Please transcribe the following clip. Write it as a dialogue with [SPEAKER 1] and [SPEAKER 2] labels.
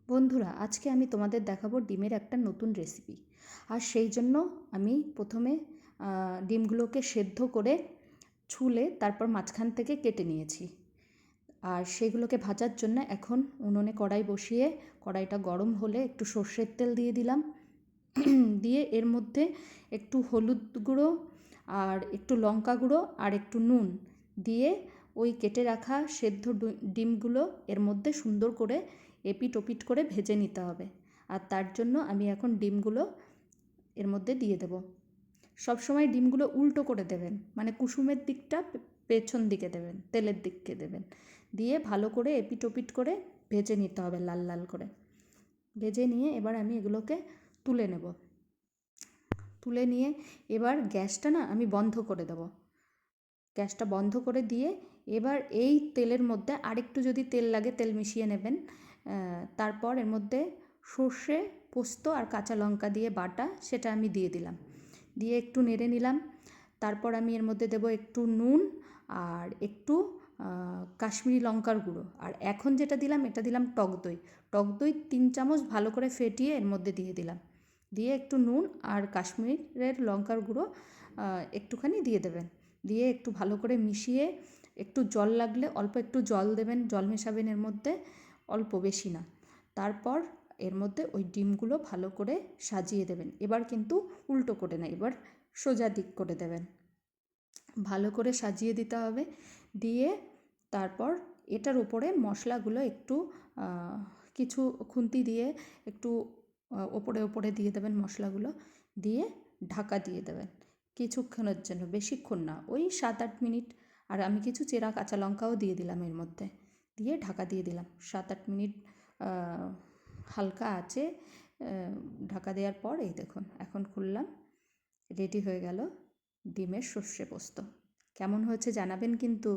[SPEAKER 1] বন্ধুরা, আজকে আমি তোমাদের দেখাবো ডিমের একটা নতুন রেসিপি। আর সেই জন্য আমি প্রথমে ডিমগুলোকে সেদ্ধ করে ছুলে তারপর মাঝখান থেকে কেটে নিয়েছি। আর সেগুলোকে ভাজার জন্য এখন উনুনে কড়াই বসিয়ে কড়াইটা গরম হলে একটু সর্ষের তেল দিয়ে দিলাম। দিয়ে এর মধ্যে একটু হলুদ গুঁড়ো আর একটু লঙ্কা গুঁড়ো আর একটু নুন দিয়ে ওই কেটে রাখা সেদ্ধ ডিমগুলো এর মধ্যে সুন্দর করে এপিট ওপিট করে ভেজে নিতে হবে। আর তার জন্য আমি এখন ডিমগুলো এর মধ্যে দিয়ে দেব। সবসময় ডিমগুলো উল্টো করে দেবেন, মানে কুসুমের দিকটা পেছন দিকে দেবেন, তেলের দিকে দেবেন। দিয়ে ভালো করে এপিট ওপিট করে ভেজে নিতে হবে, লাল লাল করে ভেজে নিয়ে এবার আমি এগুলোকে তুলে নেব। তুলে নিয়ে এবার গ্যাসটা আমি বন্ধ করে দেব। গ্যাসটা বন্ধ করে দিয়ে এবার এই তেলের মধ্যে আরেকটু যদি তেল লাগে তেল মিশিয়ে নেবেন। তারপর এর মধ্যে সর্ষে, পোস্ত আর কাঁচা লঙ্কা দিয়ে বাটা, সেটা আমি দিয়ে দিলাম। দিয়ে একটু নেড়ে নিলাম। তারপর আমি এর মধ্যে দেব একটু নুন আর একটু কাশ্মীরি লঙ্কার গুঁড়ো। আর এখন যেটা দিলাম, এটা দিলাম টক দই। টক দই 3 চামচ ভালো করে ফেটিয়ে এর মধ্যে দিয়ে দিলাম। দিয়ে একটু নুন আর কাশ্মীরের লঙ্কার গুঁড়ো একটুখানি দিয়ে দেবেন। দিয়ে একটু ভালো করে মিশিয়ে একটু জল লাগলে অল্প একটু জল দেবেন, জল মেশাবেন এর মধ্যে, অল্প, বেশি না। তারপর এর মধ্যে ওই ডিমগুলো ভালো করে সাজিয়ে দেবেন। এবার কিন্তু উল্টো করে না, এবার সোজা দিক করে দেবেন। ভালো করে সাজিয়ে দিতে হবে। দিয়ে তারপর এটার উপরে মশলাগুলো একটু কিছু খুন্তি দিয়ে একটু ওপরে ওপরে দিয়ে দেবেন মশলাগুলো। দিয়ে ঢাকা দিয়ে দেবেন কিছুক্ষণের জন্য, বেশিক্ষণ না, ওই 7-8 মিনিট। আর আমি কিছু চেরা কাঁচা লঙ্কাও দিয়ে দিলাম এর মধ্যে। দিয়ে ঢাকা দিয়ে দিলাম 7-8 মিনিট হালকা আঁচে। ঢাকা দেওয়ার পর এই দেখুন এখন খুললাম, রেডি হয়ে গেল ডিমের সর্ষে পোস্ত। কেমন হয়েছে জানাবেন কিন্তু।